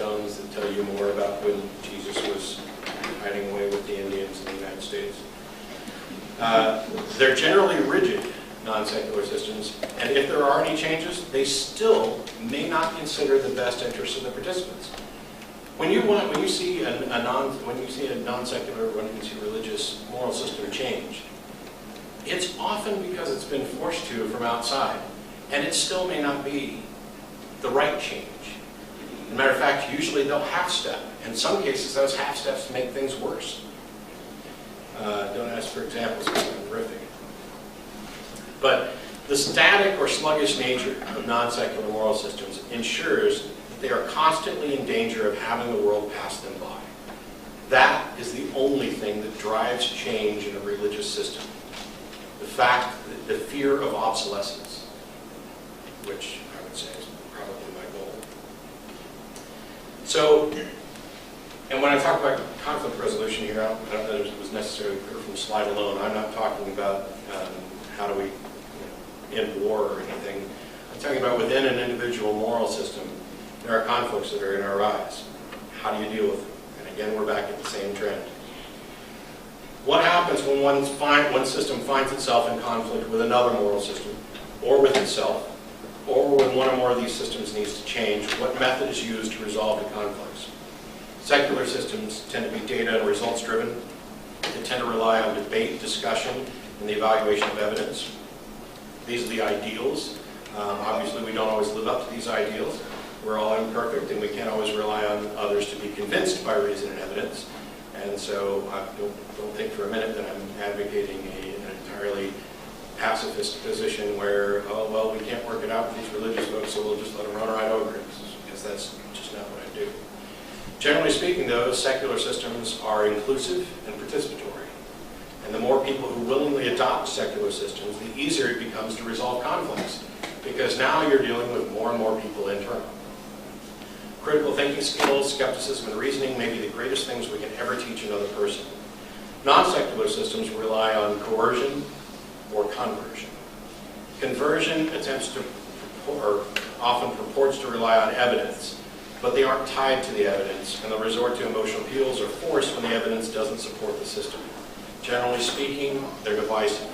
stones that tell you more about when Jesus was hiding away with the Indians in the United States. They're generally rigid non-secular systems, and if there are any changes, they still may not consider the best interests of the participants. When you see a non-secular, when you see a religious moral system change, it's often because it's been forced to from outside, and it still may not be the right change. As a matter of fact, usually they'll half-step. In some cases, those half-steps make things worse. Don't ask for examples, because they're horrific. But the static or sluggish nature of non-secular moral systems ensures that they are constantly in danger of having the world pass them by. That is the only thing that drives change in a religious system. The fear of obsolescence, which I would say is probably my goal. So, and when I talk about conflict resolution here, I don't know if it was necessarily clear from the slide alone. I'm not talking about how do we end war or anything. I'm talking about within an individual moral system, there are conflicts that are in our eyes. How do you deal with them? And again, we're back at the same trend. What happens when one system finds itself in conflict with another moral system, or with itself, or when one or more of these systems needs to change? What method is used to resolve the conflicts? Secular systems tend to be data and results driven. They tend to rely on debate, discussion, and the evaluation of evidence. These are the ideals. Obviously, we don't always live up to these ideals. We're all imperfect, and we can't always rely on others to be convinced by reason and evidence. And so I don't think for a minute that I'm advocating an entirely pacifist position where, oh, well, we can't work it out with these religious folks, so we'll just let them run right over it, because that's just not what I do. Generally speaking, though, secular systems are inclusive and participatory. And the more people who willingly adopt secular systems, the easier it becomes to resolve conflicts, because now you're dealing with more and more people in turn. Critical thinking skills, skepticism, and reasoning may be the greatest things we can ever teach another person. Non-secular systems rely on coercion or conversion. Conversion attempts to, or often purports to rely on evidence, but they aren't tied to the evidence, and they'll resort to emotional appeals or force when the evidence doesn't support the system. Generally speaking, they're divisive.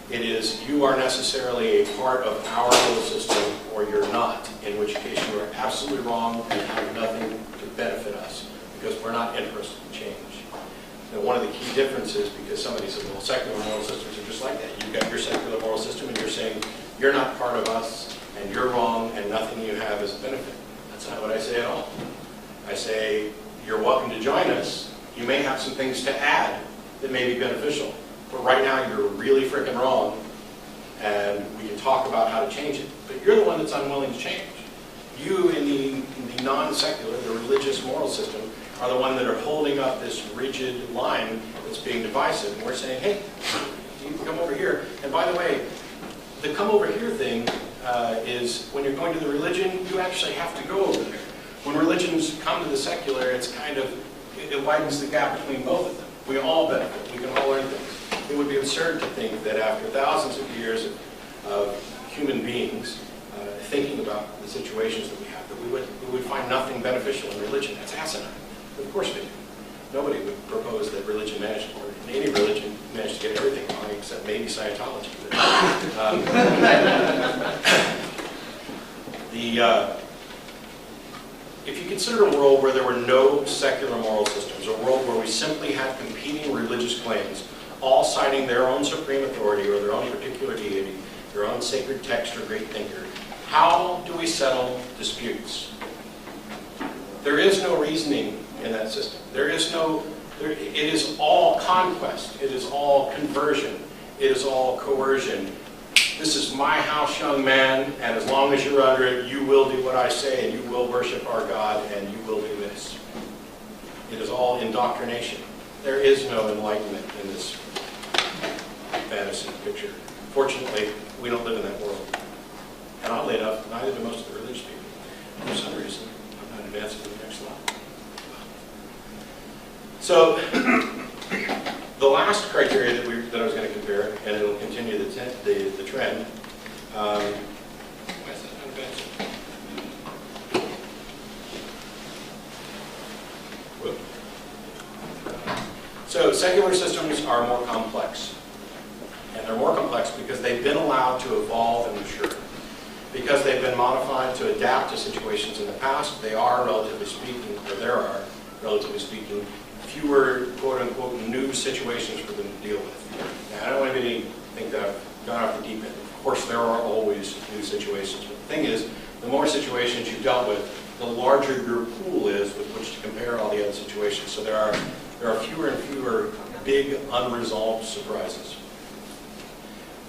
It is, you are necessarily a part of our little system, or you're not, in which case you are absolutely wrong and have nothing to benefit us, because we're not interested in change. And one of the key differences, because somebody says, well, secular moral systems are just like that. You've got your secular moral system, and you're saying, you're not part of us, and you're wrong, and nothing you have is a benefit. That's not what I say at all. I say, you're welcome to join us. You may have some things to add that may be beneficial. But right now, you're really freaking wrong, and we can talk about how to change it. But you're the one that's unwilling to change. You, in the non-secular, the religious moral system, are the one that are holding up this rigid line that's being divisive. And we're saying, hey, you can come over here. And by the way, the come over here thing is when you're going to the religion, you actually have to go over there. When religions come to the secular, it's kind of, it widens the gap between both of them. We all benefit. We can all learn things. It would be absurd to think that after thousands of years of human beings thinking about the situations that we have, that we would find nothing beneficial in religion. That's asinine. But of course we do. Nobody would propose that religion managed, or any religion managed to get everything wrong, except maybe Scientology. If you consider a world where there were no secular moral systems, a world where we simply had competing religious claims, all citing their own supreme authority or their own particular deity, their own sacred text or great thinker, how do we settle disputes? There is no reasoning in that system. It is all conquest. It is all conversion. It is all coercion. This is my house, young man, and as long as you're under it, you will do what I say, and you will worship our God, and you will do this. It is all indoctrination. There is no enlightenment in this fantasy picture. Fortunately, we don't live in that world. And oddly enough, neither do most of the religious people. For some reason, I'm not advancing to the next slide. So, the last criteria that I was going to compare, and it will continue the trend. Why is that not advancing? secular systems are more complex. And they're more complex because they've been allowed to evolve and mature. Because they've been modified to adapt to situations in the past, they are, relatively speaking, or there are, relatively speaking, fewer, quote-unquote, new situations for them to deal with. Now, I don't want anybody to think that I've gone off the deep end. Of course, there are always new situations. But the thing is, the more situations you've dealt with, the larger your pool is with which to compare all the other situations. So there are fewer and fewer big, unresolved surprises.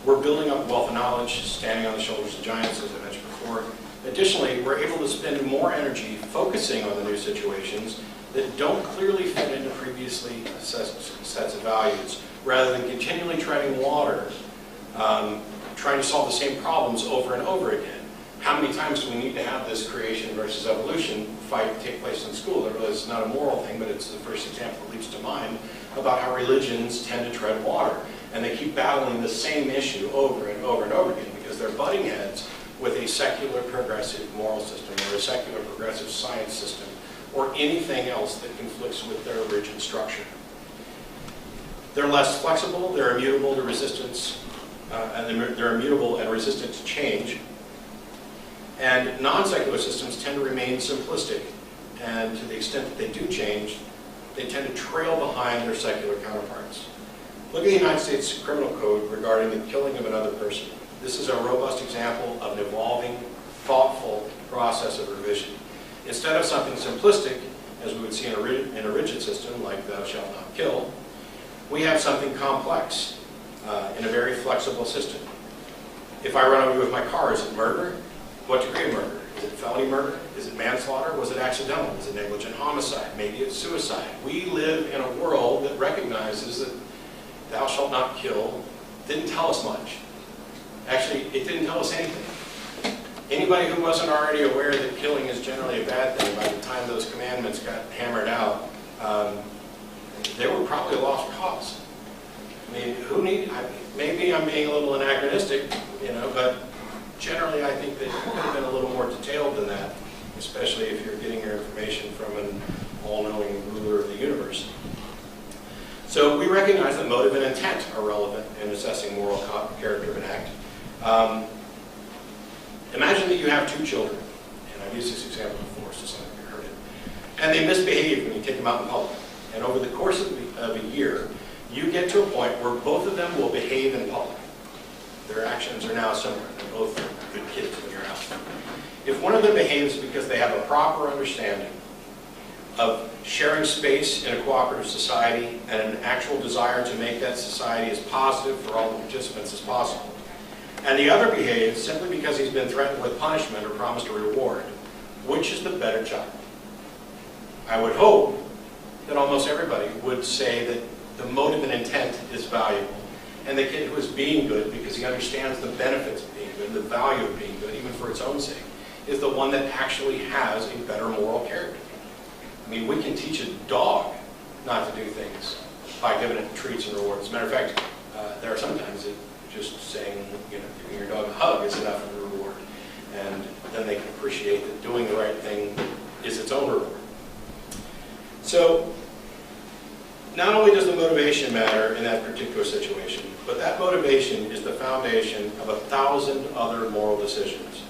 We're building up wealth of knowledge, standing on the shoulders of giants, as I mentioned before. Additionally, we're able to spend more energy focusing on the new situations that don't clearly fit into previously assessed sets of values, rather than continually treading water, trying to solve the same problems over and over again. How many times do we need to have this creation versus evolution fight take place in school? It really is not a moral thing, but it's the first example that leaps to mind about how religions tend to tread water. And they keep battling the same issue over and over and over again because they're butting heads with a secular progressive moral system or a secular progressive science system or anything else that conflicts with their rigid structure. They're less flexible, they're immutable to resistance, they're immutable and resistant to change. And non-secular systems tend to remain simplistic, and to the extent that they do change, they tend to trail behind their secular counterparts. Look at the United States Criminal Code regarding the killing of another person. This is a robust example of an evolving, thoughtful process of revision. Instead of something simplistic, as we would see in a rigid system like thou shalt not kill, we have something complex in a very flexible system. If I run over you with my car, is it murder? What degree of murder? Is it felony murder? Is it manslaughter? Was it accidental? Is it negligent homicide? Maybe it's suicide. We live in a world that recognizes that thou shalt not kill didn't tell us much. Actually, it didn't tell us anything. Anybody who wasn't already aware that killing is generally a bad thing, by the time those commandments got hammered out, they were probably a lost cause. I mean, maybe I'm being a little anachronistic, but generally I think that it could have been a little more detailed than that, especially if you're getting your information from an all-knowing ruler of the universe. So we recognize that motive and intent are relevant in assessing moral character of an act. Imagine that you have two children, and I've used this example before, so some of you heard it, and they misbehave when you take them out in public. And over the course of a year, you get to a point where both of them will behave in public. Their actions are now similar. They're both good kids when you're out. If one of them behaves because they have a proper understanding of sharing space in a cooperative society and an actual desire to make that society as positive for all the participants as possible, and the other behaves simply because he's been threatened with punishment or promised a reward, which is the better child? I would hope that almost everybody would say that the motive and intent is valuable. And the kid who is being good because he understands the benefits of being good, the value of being good, even for its own sake, is the one that actually has a better moral character. I mean, we can teach a dog not to do things by giving it treats and rewards. As a matter of fact, there are sometimes that just saying, giving your dog a hug is enough of a reward. And then they can appreciate that doing the right thing is its own reward. So, not only does the motivation matter in that particular situation, but that motivation is the foundation of 1,000 other moral decisions.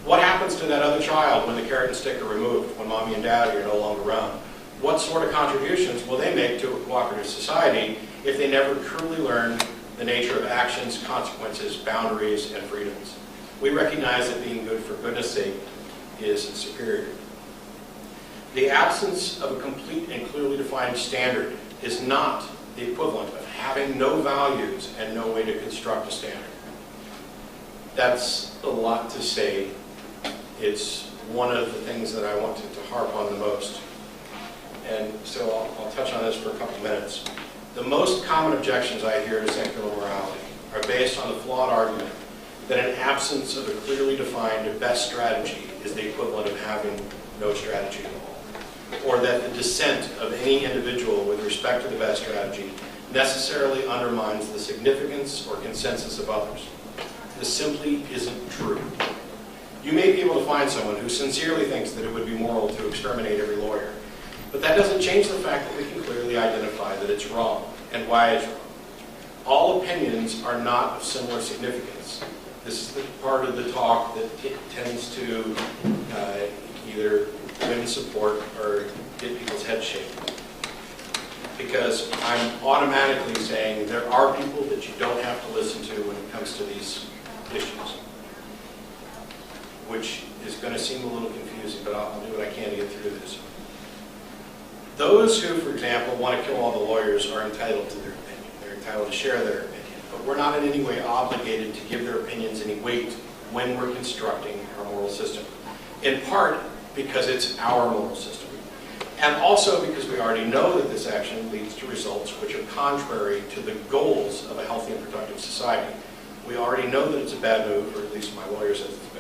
What happens to that other child when the carrot and stick are removed, when mommy and daddy are no longer around? What sort of contributions will they make to a cooperative society if they never truly learn the nature of actions, consequences, boundaries, and freedoms? We recognize that being good for goodness sake is superior. The absence of a complete and clearly defined standard is not the equivalent of having no values and no way to construct a standard. That's a lot to say. It's one of the things that I wanted to harp on the most. And so I'll touch on this for a couple minutes. The most common objections I hear to secular morality are based on the flawed argument that an absence of a clearly defined best strategy is the equivalent of having no strategy at all, or that the dissent of any individual with respect to the best strategy necessarily undermines the significance or consensus of others. This simply isn't true. You may be able to find someone who sincerely thinks that it would be moral to exterminate every lawyer, but that doesn't change the fact that we can clearly identify that it's wrong. and why it's wrong. All opinions are not of similar significance. This is the part of the talk that tends to either win support or get people's heads shaken. Because I'm automatically saying there are people that you don't have to listen to when it comes to these issues. Which is going to seem a little confusing, but I'll do what I can to get through this. Those who, for example, want to kill all the lawyers are entitled to their opinion. They're entitled to share their opinion. But we're not in any way obligated to give their opinions any weight when we're constructing our moral system. In part because it's our moral system. And also because we already know that this action leads to results which are contrary to the goals of a healthy and productive society. We already know that it's a bad move, or at least my lawyer says it's a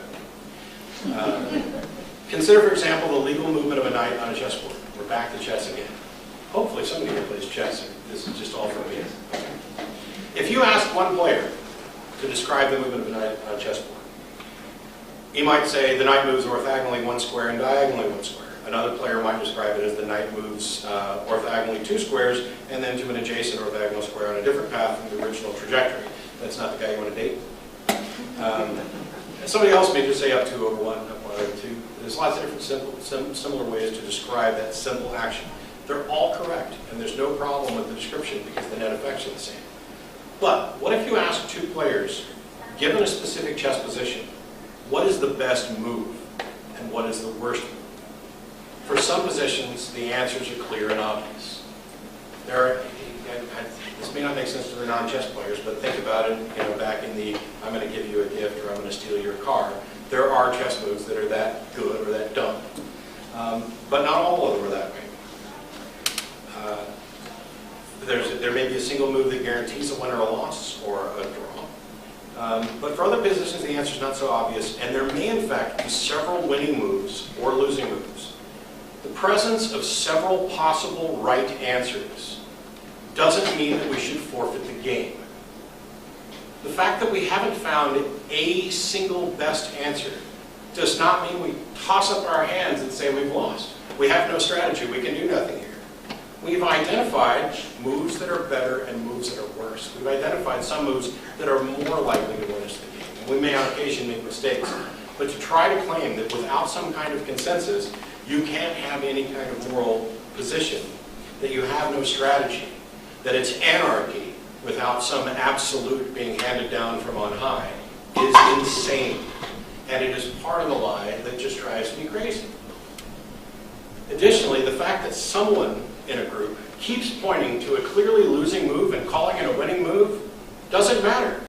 bad move. Consider, for example, the legal movement of a knight on a chessboard. We're back to chess again. Hopefully somebody here plays chess. This is just all for me. Okay. If you ask one player to describe the movement of a knight on a chessboard, he might say the knight moves orthogonally one square and diagonally one square. Another player might describe it as the knight moves orthogonally two squares and then to an adjacent orthogonal square on a different path from the original trajectory. That's not the guy you want to date. Somebody else may just say up 2 over 1, up 1 over 2. There's lots of different similar ways to describe that simple action. They're all correct, and there's no problem with the description because the net effects are the same. But what if you ask 2 players, given a specific chess position, what is the best move and what is the worst move? For some positions, the answers are clear and obvious. This may not make sense to the non-chess players, but think about it, back in the I'm going to give you a gift or I'm going to steal your car. There are chess moves that are that good or that dumb. But not all of them are that way. There may be a single move that guarantees a win or a loss or a draw. But for other positions, the answer is not so obvious, and there may in fact be several winning moves or losing moves. The presence of several possible right answers doesn't mean that we should forfeit the game. The fact that we haven't found a single best answer does not mean we toss up our hands and say we've lost. We have no strategy. We can do nothing here. We've identified moves that are better and moves that are worse. We've identified some moves that are more likely to win us the game. And we may on occasion make mistakes. But to try to claim that without some kind of consensus, you can't have any kind of moral position, that you have no strategy, that it's anarchy without some absolute being handed down from on high, is insane. And it is part of the lie that just drives me crazy. Additionally, the fact that someone in a group keeps pointing to a clearly losing move and calling it a winning move doesn't matter.